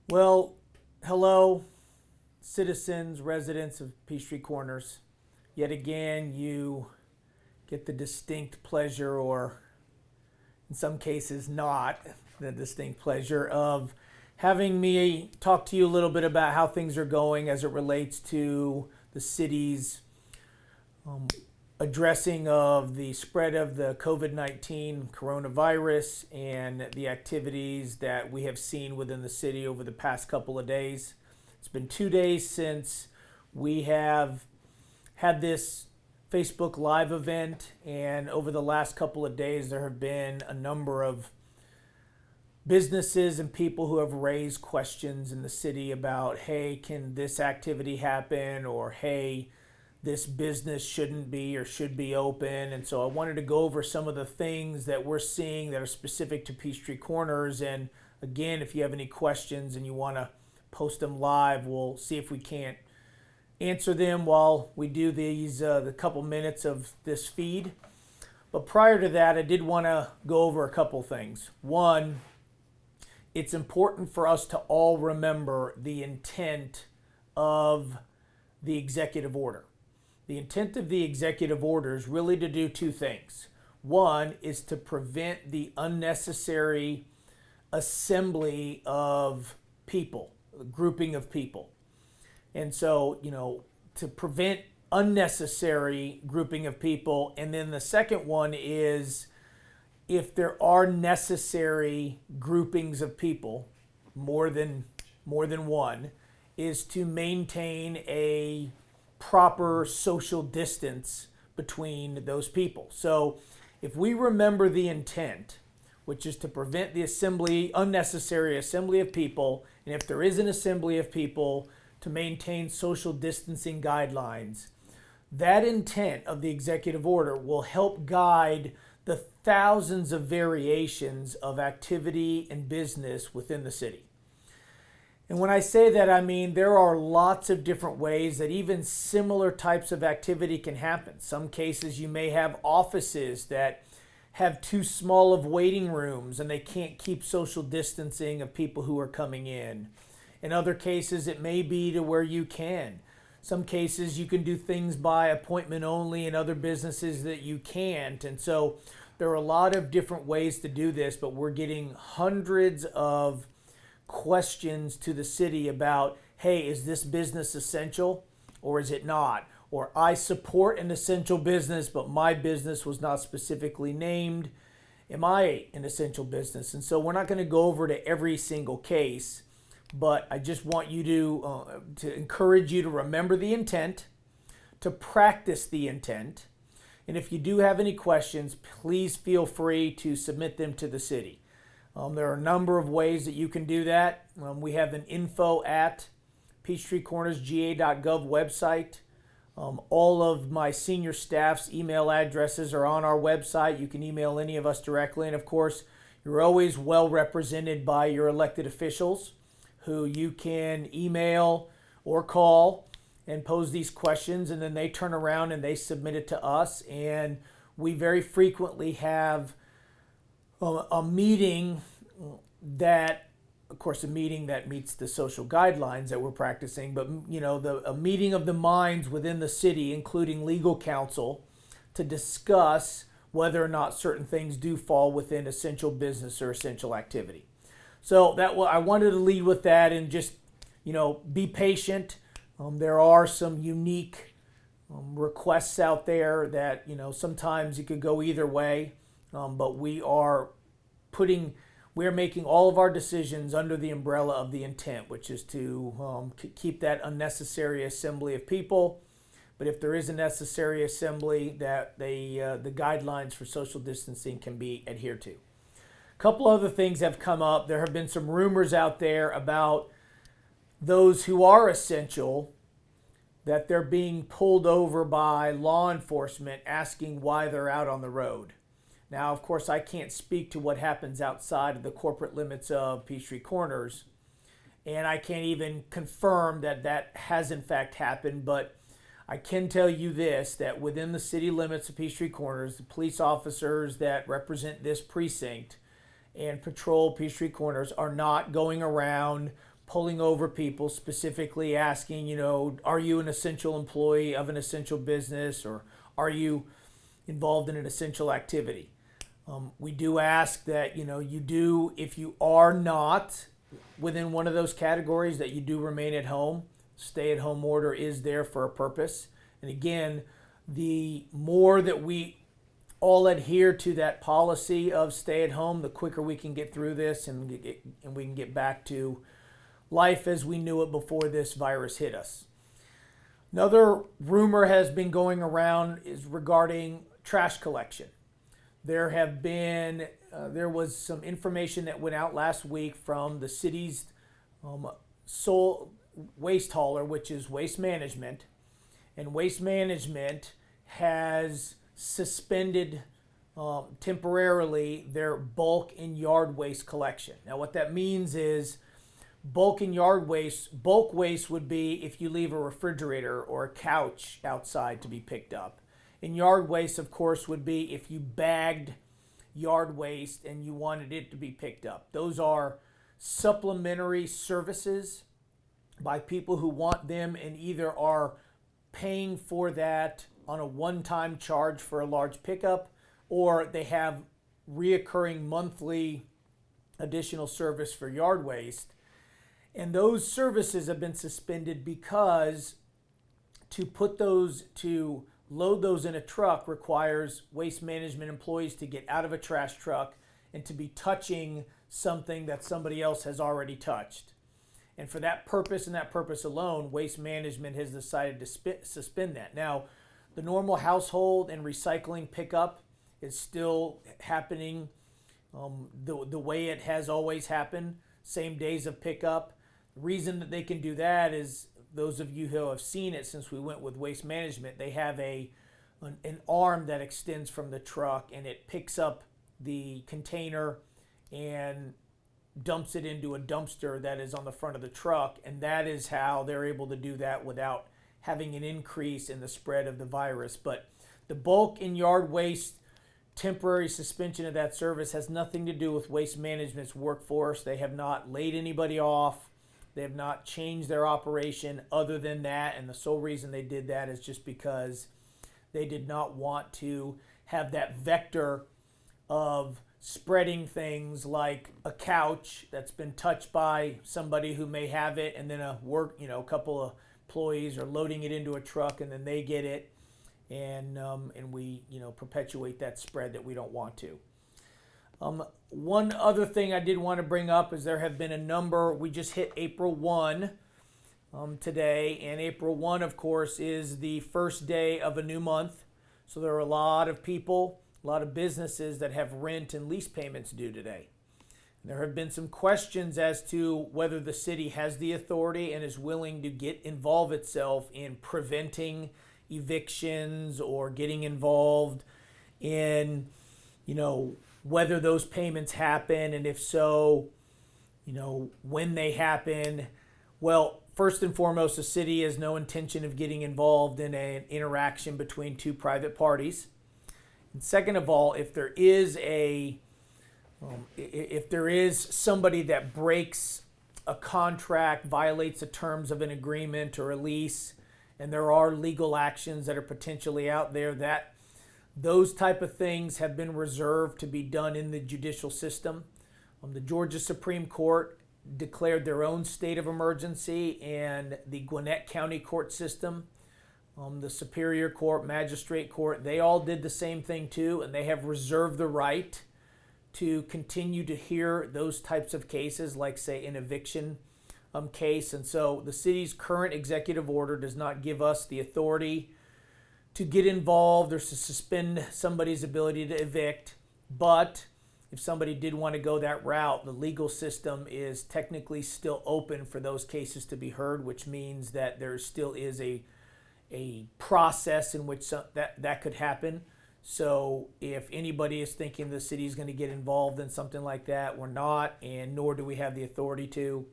Well, hello, citizens, residents of Peachtree Corners. Yet again, you get the distinct pleasure, or in some cases, not the distinct pleasure, of having me talk to you a little bit about how things are going as it relates to the city's addressing of the spread of the COVID-19 coronavirus and the activities that we have seen within the city over the past couple of days. It's been 2 days since we have had this Facebook Live event, and over the last couple of days, there have been a number of businesses and people who have raised questions in the city about, hey, can this activity happen? Or, hey, this business shouldn't be or should be open. And so I wanted to go over some of the things that we're seeing that are specific to Peachtree Corners. And again, if you have any questions and you want to post them live, we'll see if we can't answer them while we do these the couple minutes of this feed. But prior to that, I did want to go over a couple things. One, it's important for us to all remember the intent of the executive order. The intent of the executive order is really to do two things. One is to prevent the unnecessary assembly of people, grouping of people. And so, to prevent unnecessary grouping of people. And then the second one is, if there are necessary groupings of people, more than one, is to maintain a proper social distance between those people. So if we remember the intent, which is to prevent the unnecessary assembly of people, and if there is an assembly of people, to maintain social distancing guidelines, that intent of the executive order will help guide the thousands of variations of activity and business within the city. And when I say that, I mean there are lots of different ways that even similar types of activity can happen. Some cases you may have offices that have too small of waiting rooms and they can't keep social distancing of people who are coming in. In other cases, it may be to where you can. Some cases you can do things by appointment only, and other businesses that you can't. And so there are a lot of different ways to do this, but we're getting hundreds of questions to the city about, hey, is this business essential or is it not? Or I support an essential business, but my business was not specifically named. Am I an essential business? And so we're not going to go over to every single case, but I just want you to encourage you to remember the intent, to practice the intent. And if you do have any questions, please feel free to submit them to the city. There are a number of ways that you can do that. We have an info@peachtreecornersga.gov website. All of my senior staff's email addresses are on our website. You can email any of us directly. And of course, you're always well represented by your elected officials, who you can email or call and pose these questions, and then they turn around and they submit it to us. And we very frequently have a meeting that, of course, a meeting that meets the social guidelines that we're practicing, but a meeting of the minds within the city, including legal counsel, to discuss whether or not certain things do fall within essential business or essential activity. So I wanted to lead with that, and just be patient. There are some unique requests out there that sometimes it could go either way, but we are making all of our decisions under the umbrella of the intent, which is to keep that unnecessary assembly of people. But if there is a necessary assembly, that the guidelines for social distancing can be adhered to. A couple other things have come up. There have been some rumors out there about those who are essential, that they're being pulled over by law enforcement asking why they're out on the road. Now, of course, I can't speak to what happens outside of the corporate limits of Peachtree Corners, and I can't even confirm that that has in fact happened, but I can tell you this, that within the city limits of Peachtree Corners, the police officers that represent this precinct and patrol Peachtree Corners are not going around pulling over people, specifically asking, are you an essential employee of an essential business, or are you involved in an essential activity? We do ask that, if you are not within one of those categories, that you do remain at home. Stay-at-home order is there for a purpose. And again, the more that we all adhere to that policy of stay at home, the quicker we can get through this, and we can get back to life as we knew it before this virus hit us. Another rumor has been going around is regarding trash collection. There was some information that went out last week from the city's sole waste hauler, which is Waste Management, and Waste Management has suspended temporarily their bulk and yard waste collection. Now, what that means is bulk waste would be if you leave a refrigerator or a couch outside to be picked up. And yard waste, of course, would be if you bagged yard waste and you wanted it to be picked up. Those are supplementary services by people who want them and either are paying for that on a one-time charge for a large pickup, or they have reoccurring monthly additional service for yard waste. And those services have been suspended because to load those in a truck requires Waste Management employees to get out of a trash truck and to be touching something that somebody else has already touched. And for that purpose and that purpose alone, Waste Management has decided to suspend that. Now, the normal household and recycling pickup is still happening the way it has always happened, same days of pickup. The reason that they can do that is, those of you who have seen it since we went with Waste Management, they have an arm that extends from the truck, and it picks up the container and dumps it into a dumpster that is on the front of the truck, and that is how they're able to do that without having an increase in the spread of the virus. But the bulk and yard waste temporary suspension of that service has nothing to do with Waste Management's workforce. They have not laid anybody off. They have not changed their operation other than that, and the sole reason they did that is just because they did not want to have that vector of spreading things like a couch that's been touched by somebody who may have it, and then a couple of employees are loading it into a truck, and then they get it, and we perpetuate that spread that we don't want to. One other thing I did want to bring up is there have been a number. We just hit April 1 today, and April 1, of course, is the first day of a new month. So there are a lot of people, a lot of businesses that have rent and lease payments due today. And there have been some questions as to whether the city has the authority and is willing to involve itself in preventing evictions or getting involved in, whether those payments happen, and if so, when they happen. Well, first and foremost, the city has no intention of getting involved in an interaction between two private parties. And second of all, if there is somebody that breaks a contract, violates the terms of an agreement or a lease, and there are legal actions that are potentially out there, that those type of things have been reserved to be done in the judicial system. The Georgia Supreme Court declared their own state of emergency, and the Gwinnett County Court system, the Superior Court, Magistrate Court, they all did the same thing too, and they have reserved the right to continue to hear those types of cases, like, say, an eviction case. And so the city's current executive order does not give us the authority to get involved or to suspend somebody's ability to evict. But if somebody did want to go that route, the legal system is technically still open for those cases to be heard, which means that there still is a process in which that could happen. So if anybody is thinking the city is going to get involved in something like that, we're not, and nor do we have the authority to.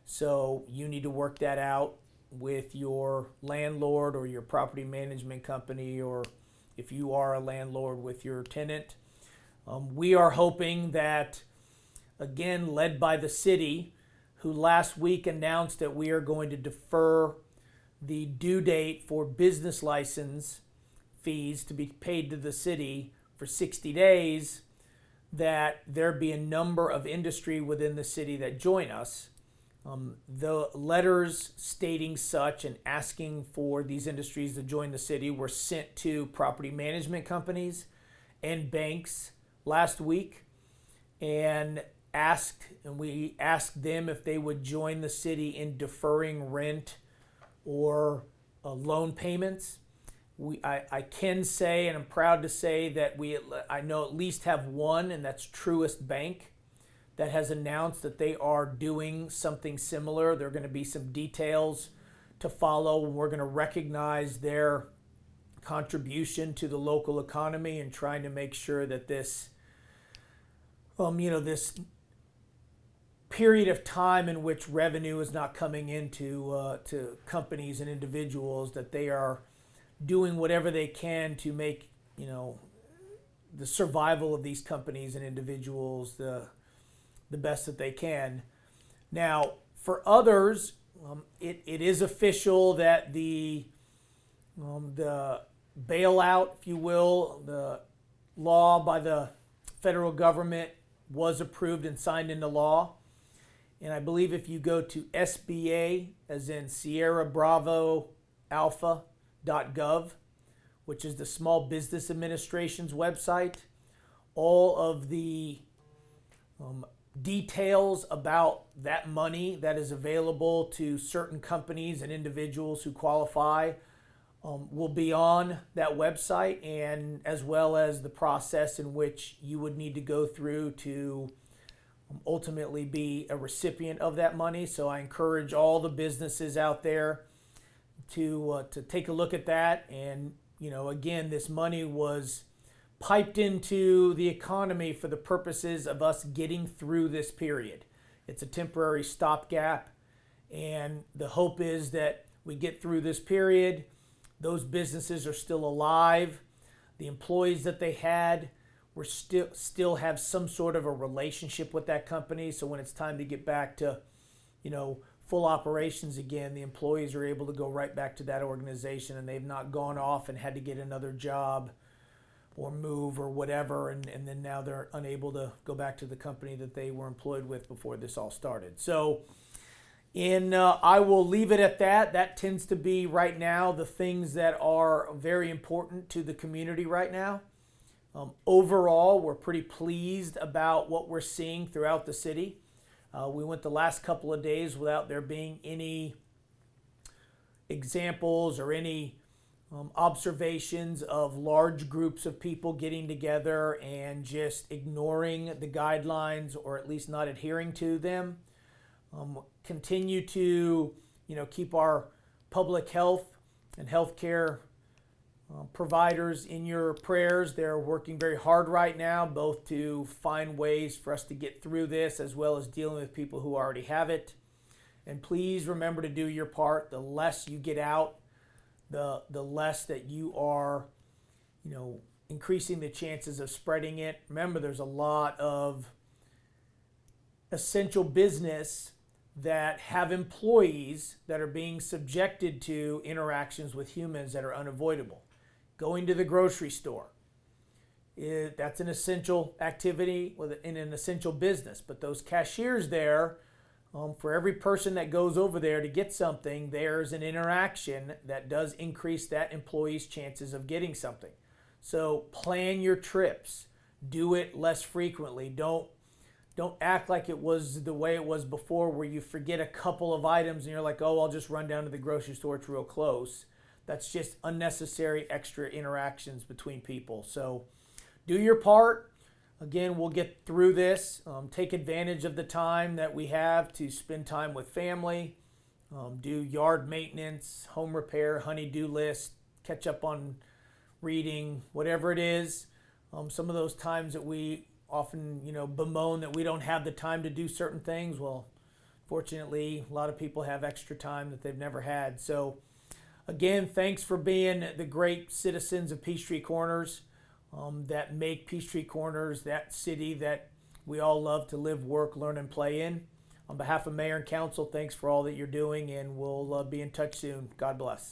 So you need to work that out with your landlord or your property management company, or if you are a landlord, with your tenant. We are hoping that, again, led by the city, who last week announced that we are going to defer the due date for business license fees to be paid to the city for 60 days, that there be a number of industry within the city that join us. The letters stating such and asking for these industries to join the city were sent to property management companies and banks last week, and we asked them if they would join the city in deferring rent or loan payments. I can say, and I'm proud to say, that I know at least have one, and that's Truist Bank, that has announced that they are doing something similar. There are going to be some details to follow, and we're going to recognize their contribution to the local economy and trying to make sure that this, this period of time in which revenue is not coming into to companies and individuals, that they are doing whatever they can to make the survival of these companies and individuals the best that they can. Now, for others, it is official that the bailout, if you will, the law by the federal government was approved and signed into law. And I believe if you go to SBA, as in Sierra Bravo Alpha.gov, which is the Small Business Administration's website, all of the details about that money that is available to certain companies and individuals who qualify will be on that website, and as well as the process in which you would need to go through to ultimately be a recipient of that money. So I encourage all the businesses out there to take a look at that. And again, this money was piped into the economy for the purposes of us getting through this period. It's a temporary stopgap, and the hope is that we get through this period. Those businesses are still alive. The employees that they had were still have some sort of a relationship with that company. So when it's time to get back to, full operations again, the employees are able to go right back to that organization, and they've not gone off and had to get another job or move or whatever, and then now they're unable to go back to the company that they were employed with before this all started. So I will leave it at that. That tends to be right now the things that are very important to the community right now. Overall, we're pretty pleased about what we're seeing throughout the city. We went the last couple of days without there being any examples or any observations of large groups of people getting together and just ignoring the guidelines, or at least not adhering to them. Continue to keep our public health and healthcare providers in your prayers. They're working very hard right now, both to find ways for us to get through this, as well as dealing with people who already have it. And please remember to do your part. The less you get out, the less that you are, increasing the chances of spreading it. Remember, there's a lot of essential business that have employees that are being subjected to interactions with humans that are unavoidable. Going to the grocery store, that's an essential activity in an essential business. But those cashiers there, for every person that goes over there to get something, there's an interaction that does increase that employee's chances of getting something. So plan your trips. Do it less frequently. Don't act like it was the way it was before, where you forget a couple of items and you're like, oh, I'll just run down to the grocery store, it's real close. That's just unnecessary extra interactions between people. So do your part. Again, we'll get through this. Take advantage of the time that we have to spend time with family, do yard maintenance, home repair, honey-do list, catch up on reading, whatever it is. Some of those times that we often, bemoan that we don't have the time to do certain things. Well, fortunately, a lot of people have extra time that they've never had. So again, thanks for being the great citizens of Peachtree Corners that make Peachtree Corners that city that we all love to live, work, learn, and play in. On behalf of Mayor and Council, thanks for all that you're doing, and we'll be in touch soon. God bless.